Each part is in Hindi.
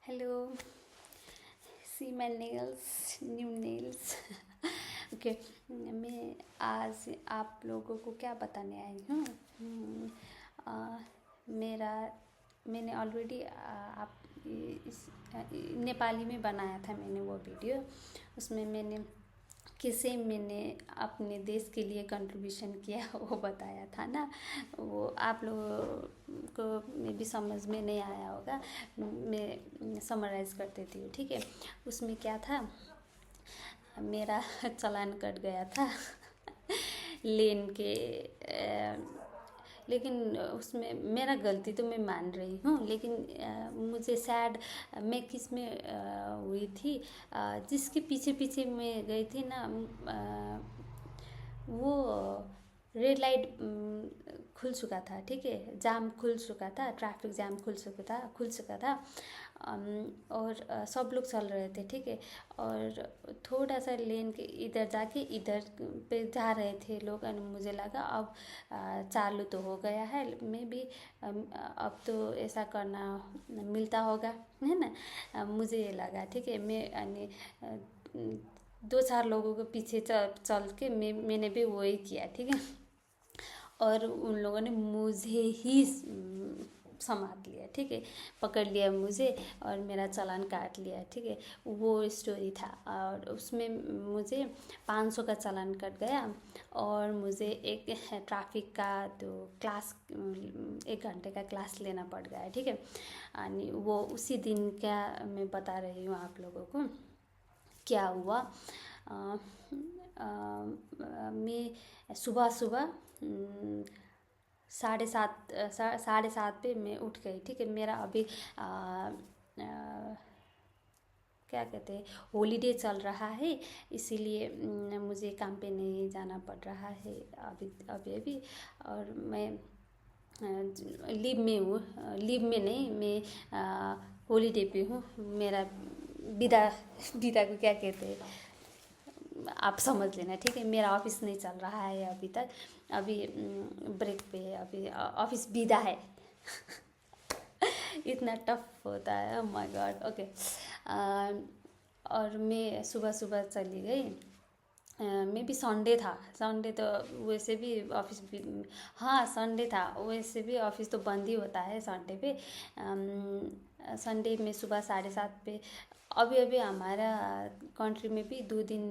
Hello, see my nails, new nails. Okay, मैं आज आप लोगों को क्या बताने आई हूँ। मेरा मैंने ऑलरेडी आप इस नेपाली में बनाया था मैंने वो वीडियो। उसमें मैंने अपने देश के लिए कंट्रीब्यूशन किया वो बताया था ना। वो आप लोगों को में भी समझ में नहीं आया होगा। मैं समराइज़ कर देती हूँ, ठीक है। उसमें क्या था, मेरा चालान कट गया था लेन के लेकिन उसमें मेरा गलती तो मैं मान रही हूँ, लेकिन मुझे सैड मैं किस में हुई थी, जिसके पीछे पीछे मैं गई थी ना, वो रेड लाइट खुल चुका था, ठीक है। जाम खुल चुका था, ट्रैफिक जाम खुल चुका था। और सब लोग चल रहे थे, ठीक है। और थोड़ा सा लेन के इधर जाके इधर पे जा रहे थे लोग, और मुझे लगा अब चालू तो हो गया है, मैं भी अब तो ऐसा करना मिलता होगा, है ना। मुझे ये लगा, ठीक है। मैं यानी दो चार लोगों के पीछे चल के मैंने भी वही किया, ठीक है। और उन लोगों ने मुझे ही संभाल लिया, ठीक है। पकड़ लिया मुझे और मेरा चालान काट लिया, ठीक है। वो स्टोरी था, और उसमें मुझे 500 का चालान कट गया, और मुझे एक ट्रैफिक का तो क्लास 1 घंटे का क्लास लेना पड़ गया, ठीक है। और वो उसी दिन का मैं बता रही हूँ आप लोगों को क्या हुआ। मैं सुबह सुबह 7:30 पे मैं उठ गई, ठीक है। मेरा अभी क्या कहते हैं, हॉलीडे चल रहा है, इसीलिए मुझे काम पे नहीं जाना पड़ रहा है अभी अभी अभी। और मैं लीव में हूँ, लीव में नहीं, मैं हॉलीडे पे हूँ। मेरा विदा विदा को क्या कहते हैं आप समझ लेना, ठीक है। मेरा ऑफिस नहीं चल रहा है अभी तक, अभी ब्रेक पे है, अभी ऑफिस विदा है इतना टफ होता है, ओह माय गॉड। ओके, और मैं सुबह सुबह चली गई। मे बी संडे तो वैसे भी ऑफिस भी, हाँ संडे था, वैसे भी ऑफिस तो बंद ही होता है संडे पे। संडे में सुबह 7:30 पे, अभी अभी हमारा कंट्री में भी 2 दिन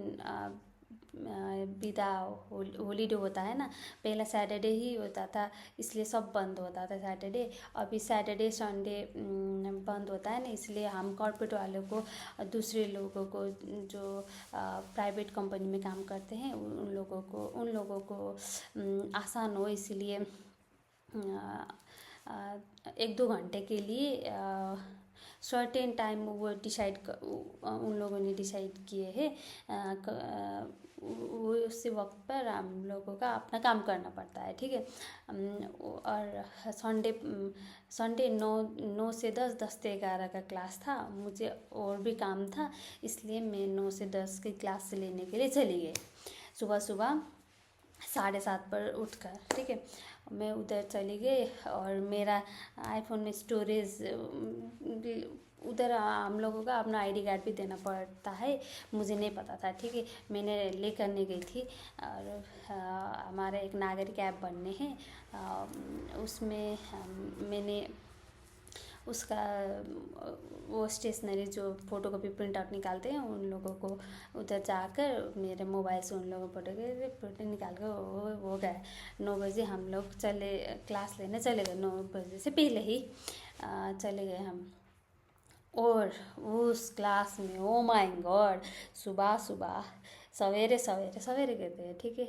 विदा हॉलीडे होता है ना। पहला सैटरडे ही होता था, इसलिए सब बंद होता था सैटरडे। अभी सैटरडे संडे बंद होता है ना, इसलिए हम कॉर्पोरेट वालों को, दूसरे लोगों को जो प्राइवेट कंपनी में काम करते हैं उन लोगों को आसान हो, इसलिए 1-2 घंटे के लिए सर्टेन टाइम वो उन लोगों ने डिसाइड किए हैं। वो उसी वक्त पर हम लोगों का अपना काम करना पड़ता है, ठीक है। और संडे 9 से 10, 10 से 11 का क्लास था। मुझे और भी काम था, इसलिए मैं 9 से 10 की क्लास लेने के लिए चली गई सुबह सुबह 7:30 पर उठकर, ठीक है। मैं उधर चली गई, और मेरा आईफोन में स्टोरेज उधर हम लोगों का अपना आईडी कार्ड भी देना पड़ता है, मुझे नहीं पता था, ठीक है। मैंने लेकर नहीं गई थी। और हमारा एक नागरिक ऐप बनने हैं, उसमें मैंने उसका वो स्टेशनरी जो फ़ोटो कॉपी प्रिंट आउट निकालते हैं उन लोगों को उधर जाकर मेरे मोबाइल से उन लोगों को फोटो निकाल कर हो गया। 9 बजे हम लोग क्लास लेने चले गए, 9 बजे से पहले ही चले गए हम। और उस क्लास में ओ माय गॉड, सुबह सुबह सवेरे सवेरे सवेरे कहते हैं, ठीक है।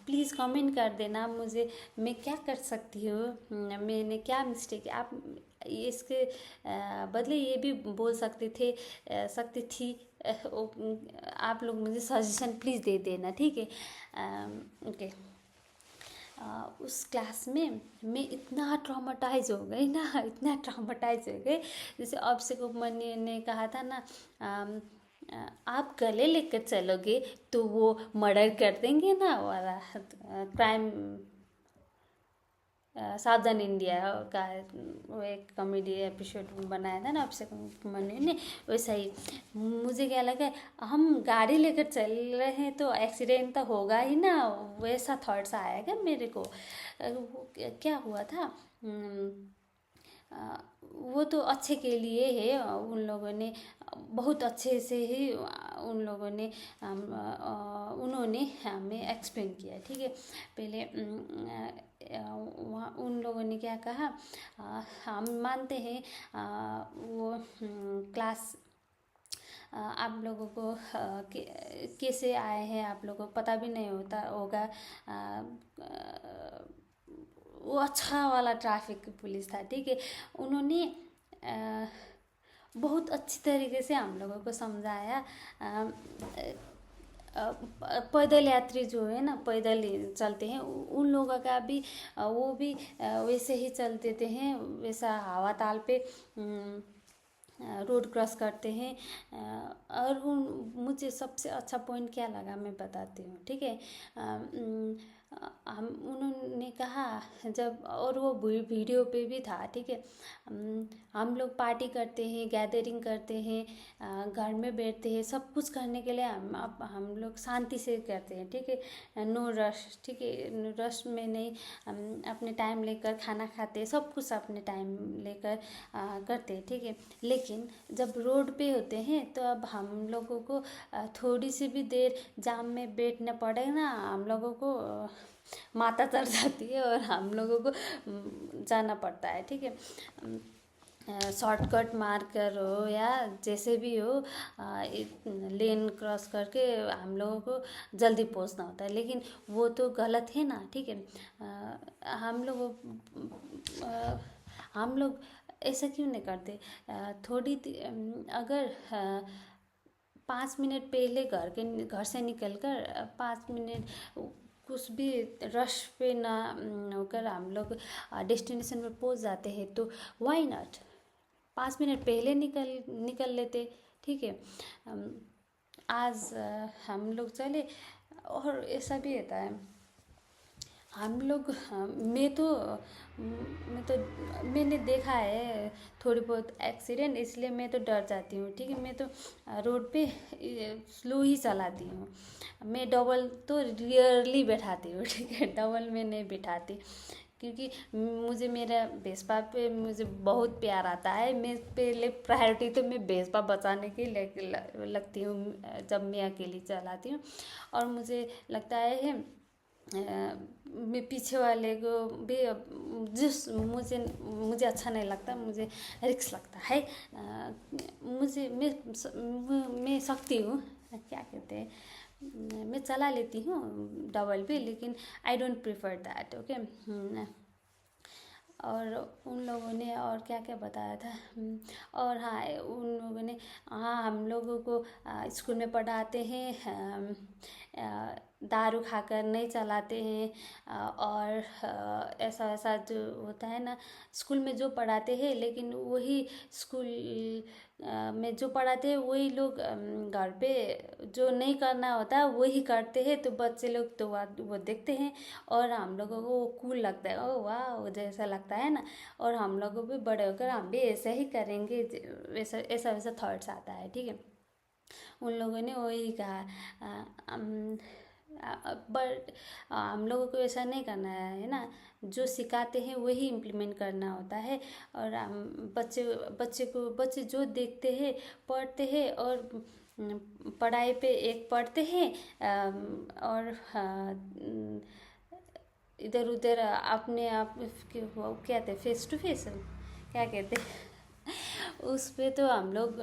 प्लीज़ कमेंट कर देना मुझे, मैं क्या कर सकती हूँ, मैंने क्या मिस्टेक, आप इसके बदले ये भी बोल सकती थी। आप लोग मुझे सजेशन प्लीज़ दे देना, ठीक है। ओके, उस क्लास में मैं इतना ट्रॉमाटाइज हो गई ना, इतना ट्रॉमाटाइज हो गई। जैसे अभिषेक उपमन्यु ने कहा था ना, आप गले लेकर चलोगे तो वो मर्डर कर देंगे ना, वाला क्राइम। सावधान इंडिया का वो एक कॉमेडी एपिसोड बनाया था ना अभिषेक मनु ने, वैसा ही मुझे क्या लगा, हम गाड़ी लेकर चल रहे हैं तो एक्सीडेंट तो होगा ही ना, वैसा थॉट्स आया क्या मेरे को। क्या हुआ था, वो तो अच्छे के लिए है, उन लोगों ने बहुत अच्छे से ही उन लोगों ने उन्होंने हमें एक्सप्लेन किया, ठीक है। पहले वहाँ उन लोगों ने क्या कहा, हम मानते हैं वो क्लास आप लोगों को कैसे आए हैं आप लोगों को पता भी नहीं होता होगा। वो अच्छा वाला ट्रैफिक पुलिस था, ठीक है। उन्होंने बहुत अच्छी तरीके से हम लोगों को समझाया। पैदल यात्री जो है ना, पैदल चलते हैं, उन लोगों का भी वो भी वैसे ही चलते थे हैं, वैसा हवा ताल पे रोड क्रॉस करते हैं। और मुझे सबसे अच्छा पॉइंट क्या लगा मैं बताती हूँ, ठीक है। हम उन्होंने कहा जब, और वो वीडियो पे भी था, ठीक है। हम लोग पार्टी करते हैं, गैदरिंग करते हैं, घर में बैठते हैं, सब कुछ करने के लिए हम लोग शांति से करते हैं, ठीक है। नो रश, ठीक है, रश में नहीं, हम अपने टाइम लेकर खाना खाते हैं, सब कुछ अपने टाइम लेकर करते हैं, ठीक है। लेकिन जब रोड पे होते हैं तो अब हम लोगों को थोड़ी सी भी देर जाम में बैठना पड़े ना, हम लोगों को माता चढ़ जाती है और हम लोगों को जाना पड़ता है, ठीक है। शॉर्टकट मार कर हो या जैसे भी हो, लेन क्रॉस करके हम लोगों को जल्दी पहुंचना होता है, लेकिन वो तो गलत है ना, ठीक है। हम लोग ऐसा क्यों नहीं करते। अगर 5 मिनट पहले घर से निकलकर 5 मिनट कुछ भी रश पे ना होकर हम लोग डेस्टिनेशन पर पहुंच जाते हैं, तो व्हाई नॉट 5 मिनट पहले निकल लेते, ठीक है। आज हम लोग चले, और ऐसा भी होता है हम लोग मैंने देखा है थोड़ी बहुत एक्सीडेंट, इसलिए मैं तो डर जाती हूँ, ठीक है। मैं तो रोड पे स्लो ही चलाती हूँ, मैं डबल तो रियरली बैठाती हूँ, ठीक है, डबल में नहीं बैठाती, क्योंकि मुझे मेरा वेस्पा पे मुझे बहुत प्यार आता है। मैं पहले प्रायोरिटी तो मैं वेस्पा बचाने की लगती हूँ जब मैं अकेली चलाती हूँ, और मुझे लगता है मैं पीछे वाले को भी जिस मुझे अच्छा नहीं लगता, मुझे रिस्क लगता है। मैं सकती हूँ, क्या कहते हैं, मैं चला लेती हूँ डबल भी, लेकिन I don't prefer that, okay. और उन लोगों ने और क्या क्या बताया था, और हाँ उन लोगों ने, हाँ हम लोगों को स्कूल में पढ़ाते हैं दारू खाकर नहीं चलाते हैं, और ऐसा ऐसा जो होता है ना, स्कूल में जो पढ़ाते हैं, लेकिन वही स्कूल में जो पढ़ाते हैं वही लोग घर पे जो नहीं करना होता वही करते हैं, तो बच्चे लोग तो वो देखते हैं और हम लोगों को वो कूल लगता है, ओ वाह जैसा लगता है ना, और हम लोगों भी बड़े होकर हम भी ऐसे ही करेंगे, वैसा ऐसा वैसा थॉट्स आता है, ठीक है। उन लोगों ने वही कहा, बट हम लोगों को ऐसा नहीं करना है ना, जो सिखाते हैं वही इम्प्लीमेंट करना होता है। और हम बच्चे जो देखते हैं पढ़ते हैं, और पढ़ाई पे एक पढ़ते हैं, और इधर उधर अपने आप वो क्या कहते हैं, फेस टू फेस क्या कहते हैं उस पे तो हम लोग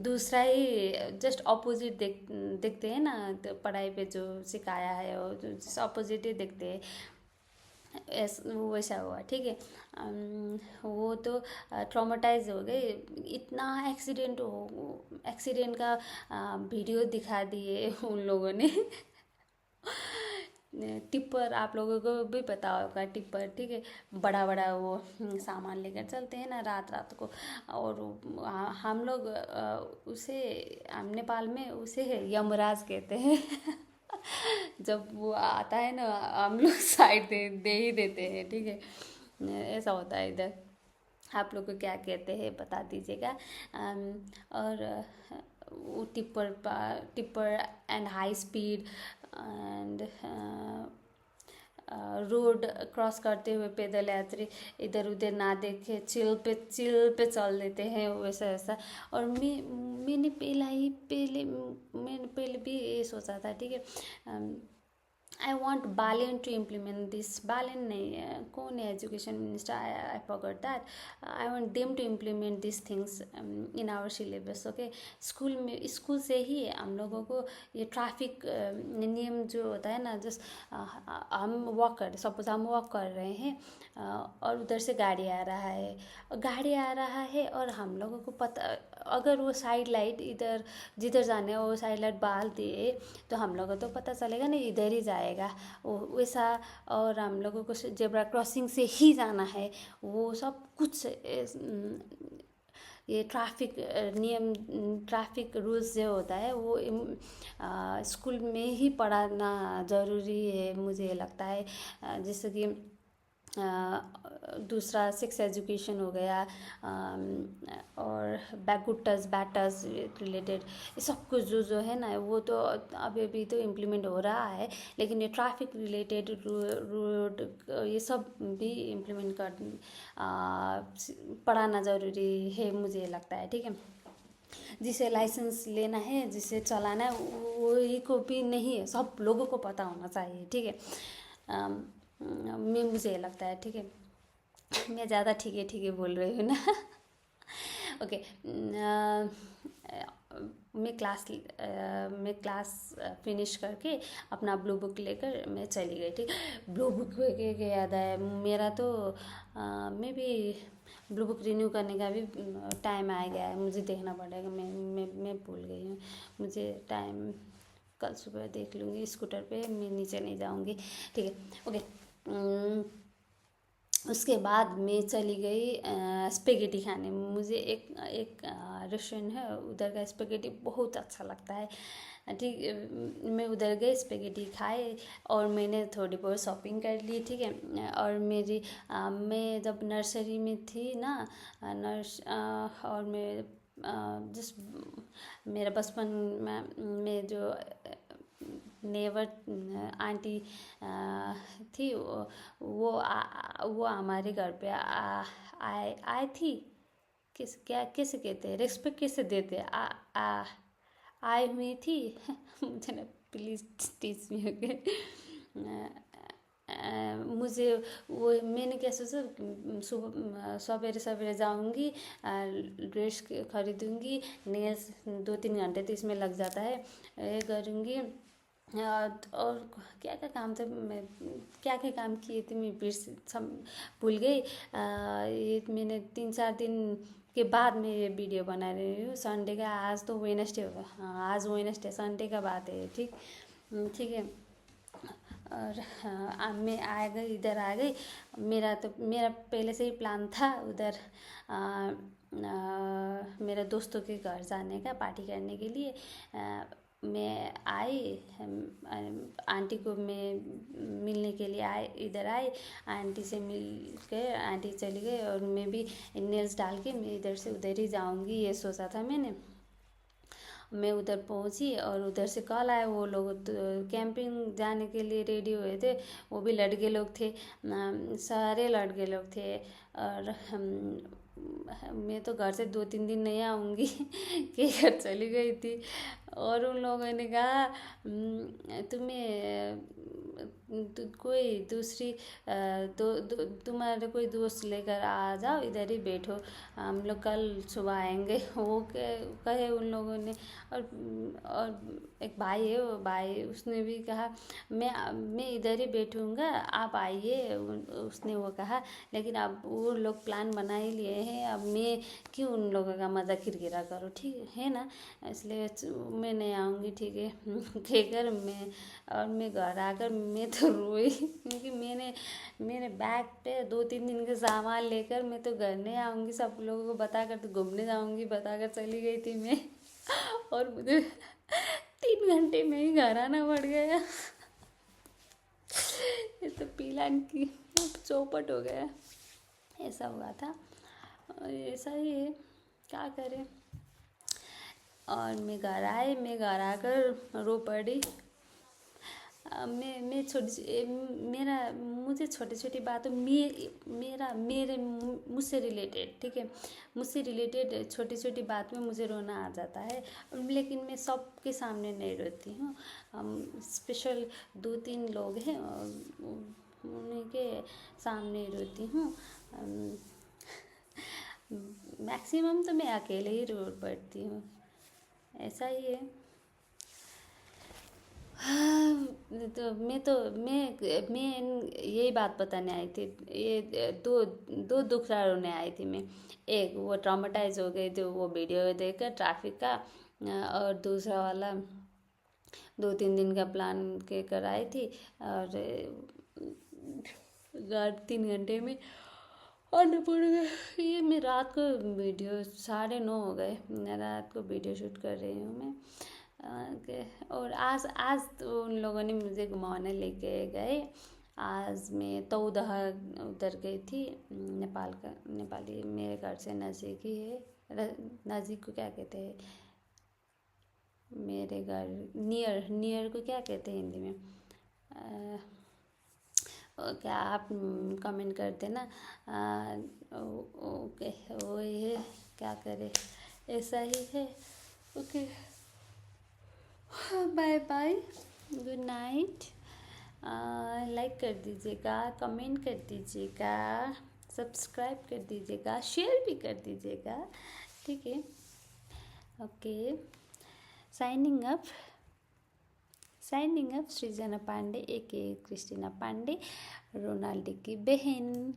दूसरा ही जस्ट ऑपोजिट देखते हैं ना, तो पढ़ाई पे जो सिखाया है वो जस्ट ऑपोजिट ही देखते हैं, वैसा हुआ, ठीक है। वो तो ट्रॉमेटाइज हो गए, इतना एक्सीडेंट का वीडियो दिखा दिए उन लोगों ने टिप्पर, आप लोगों को भी पता होगा टिप्पर, ठीक है, बड़ा बड़ा वो सामान लेकर चलते हैं ना रात रात को, और हम लोग उसे हम नेपाल में उसे यमराज कहते हैं जब वो आता है ना हम लोग साइड दे ही देते हैं, ठीक है। ऐसा होता है इधर। आप लोग को क्या कहते हैं बता दीजिएगा। और वो tipper and high speed and road cross करते हुए पैदल यात्री इधर उधर ना देखे, चिल पे चल देते हैं, वैसा वैसा। और मैंने पहले भी ये सोचा था, ठीक है। I want Balen to implement this. Balen नहीं है, कौन है education minister, I forgot that. I want them to implement this things in our syllabus. Okay, school से ही हम लोगों को ये ट्रैफिक नियम जो होता है ना, जस्ट हम वॉक कर, सपोज हम वॉक कर रहे हैं और उधर से गाड़ी आ रहा है और हम लोगों को पता, अगर वो साइड लाइट इधर जिधर जाने है वो साइड लाइट बाल दिए तो हम लोगों को तो पता चलेगा ना इधर ही जाएगा वो वैसा। और हम लोगों को जेब्रा क्रॉसिंग से ही जाना है, वो सब कुछ ये ट्रैफिक नियम, ट्रैफिक रूल्स जो होता है वो स्कूल में ही पढ़ाना ज़रूरी है मुझे लगता है। जैसे कि दूसरा सेक्स एजुकेशन हो गया, और good touch bad touch related ये सब कुछ जो है ना, वो तो अभी तो इम्प्लीमेंट हो रहा है, लेकिन ये ट्रैफिक रिलेटेड रोड ये सब भी इम्प्लीमेंट पढ़ाना ज़रूरी है मुझे लगता है, ठीक है। जिसे लाइसेंस लेना है, जिसे चलाना है, वही को भी नहीं है, सब लोगों को पता होना चाहिए, ठीक है। मुझे लगता है, ठीक है। मैं ज़्यादा ठीक है बोल रही हूँ ना। ओके, मैं क्लास फिनिश करके अपना ब्लू बुक लेकर मैं चली गई, ठीक। ब्लू बुक के याद आया मेरा तो मैं भी ब्लू बुक रिन्यू करने का भी टाइम आ गया है, मुझे देखना पड़ेगा। मैं भूल गई हूँ, मुझे टाइम कल सुबह देख लूँगी। स्कूटर पे मैं नीचे नहीं जाऊँगी, ठीक है। ओके, उसके बाद मैं चली गई स्पेगेटी खाने। मुझे एक रेस्टोरेंट है, उधर का स्पेगेटी बहुत अच्छा लगता है, ठीक। मैं उधर गई, स्पेगेटी खाए और मैंने थोड़ी बहुत शॉपिंग कर ली, ठीक है। और मैं जब नर्सरी में थी ना, और मैं जिस मेरा बचपन में जो नेवर आंटी थी, वो हमारे घर पे आए थी। कैसे कहते हैं, रिस्पेक्ट कैसे देते हैं, आई हुई थी। मुझे ना प्लीज़ टीच मी, ओके। मुझे वो मैंने क्या सोचा, सुबह सवेरे सवेरे जाऊंगी, ड्रेस खरीदूंगी, नेल्स 2-3 घंटे तो इसमें लग जाता है, ये करूँगी। और क्या क्या काम थे, मैं क्या क्या काम किए थे मैं भूल गई। ये मैंने 3-4 दिन के बाद मैं ये वीडियो बना रही हूँ संडे का। आज तो वेडनेसडे होगा, हाँ आज वेडनेसडे, संडे का बात है, ठीक। ठीक है। और मैं आ गई, इधर आ गई। मेरा पहले से ही प्लान था उधर मेरे दोस्तों के घर जाने का, पार्टी करने के लिए। मैं आई, आंटी को मैं मिलने के लिए इधर आई। आंटी से मिल के आंटी चली गई और मैं भी नेल्स डाल के मैं इधर से उधर ही जाऊंगी, ये सोचा था मैंने। मैं उधर पहुंची और उधर से कॉल आया, वो लोग तो कैंपिंग जाने के लिए रेडी हुए थे, वो भी लड़के लोग थे, सारे लड़के लोग थे। और मैं तो घर से 2-3 दिन नहीं आऊँगी के घर चली गई थी। और उन लोगों ने कहा तुम्हें कोई दूसरी तुम्हारे कोई दोस्त लेकर आ जाओ, इधर ही बैठो, हम लोग कल सुबह आएंगे। वो कहे उन लोगों ने। और एक भाई है, वो भाई उसने भी कहा मैं इधर ही बैठूँगा, आप आइए, उसने वो कहा। लेकिन अब वो लोग प्लान बना ही लिए हैं, अब मैं क्यों उन लोगों का मज़ा किरकिरा करूँ, ठीक है ना। इसलिए मैं नहीं आऊँगी, ठीक है। कहकर मैं घर आकर मैं तो रोई, क्योंकि मेरे बैग पे 2-3 दिन के सामान लेकर मैं तो घर नहीं आऊँगी, सब लोगों को बताकर तो घूमने जाऊँगी बताकर चली गई थी मैं। और मुझे 3 घंटे में ही घर आना पड़ गया। ये तो पीलान की चौपट हो गया। ऐसा हुआ था। और ऐसा ही है, क्या करें। और मैं घर आकर रो पड़ी। मैं छोटी मेरा मुझे छोटी छोटी बातों मेरे मुझसे रिलेटेड, ठीक है, मुझसे रिलेटेड छोटी छोटी बात में मुझे रोना आ जाता है। लेकिन मैं सबके सामने नहीं रोती हूँ। हम स्पेशल 2-3 लोग हैं और उन्हीं के सामने रोती हूँ। मैक्सिमम तो मैं अकेले ही रो पड़ती हूँ। ऐसा ही है। हाँ, मैं यही बात बताने आई थी। ये दो दो दुखड़ा रोने आई थी मैं। एक वो ट्रॉमेटाइज हो गई थी वो वीडियो देखकर ट्रैफिक का, और दूसरा वाला 2-3 दिन का प्लान के कर आई थी, और 3 घंटे में अन्नपूर्णा। ये मैं रात को वीडियो 9:30 हो गए, मैं रात को वीडियो शूट कर रही हूँ मैं। और आज आज तो उन लोगों ने मुझे घुमाने लेके गए। आज मैं तौदह उधर गई थी, नेपाली मेरे घर से नज़दीक ही है। नज़दीक को क्या कहते हैं, मेरे घर नियर नियर को क्या कहते हैं हिंदी में? क्या आप कमेंट कर देना। ओके, वही है, क्या करें, ऐसा ही है। Okay, bye bye, good night. Like कर दीजिएगा, कमेंट कर दीजिएगा, सब्सक्राइब कर दीजिएगा, शेयर भी कर दीजिएगा, ठीक है। ओके, साइनिंग अप सृजना पांडे, ए के क्रिस्टीना पांडे, रोनाल्डो की बहन।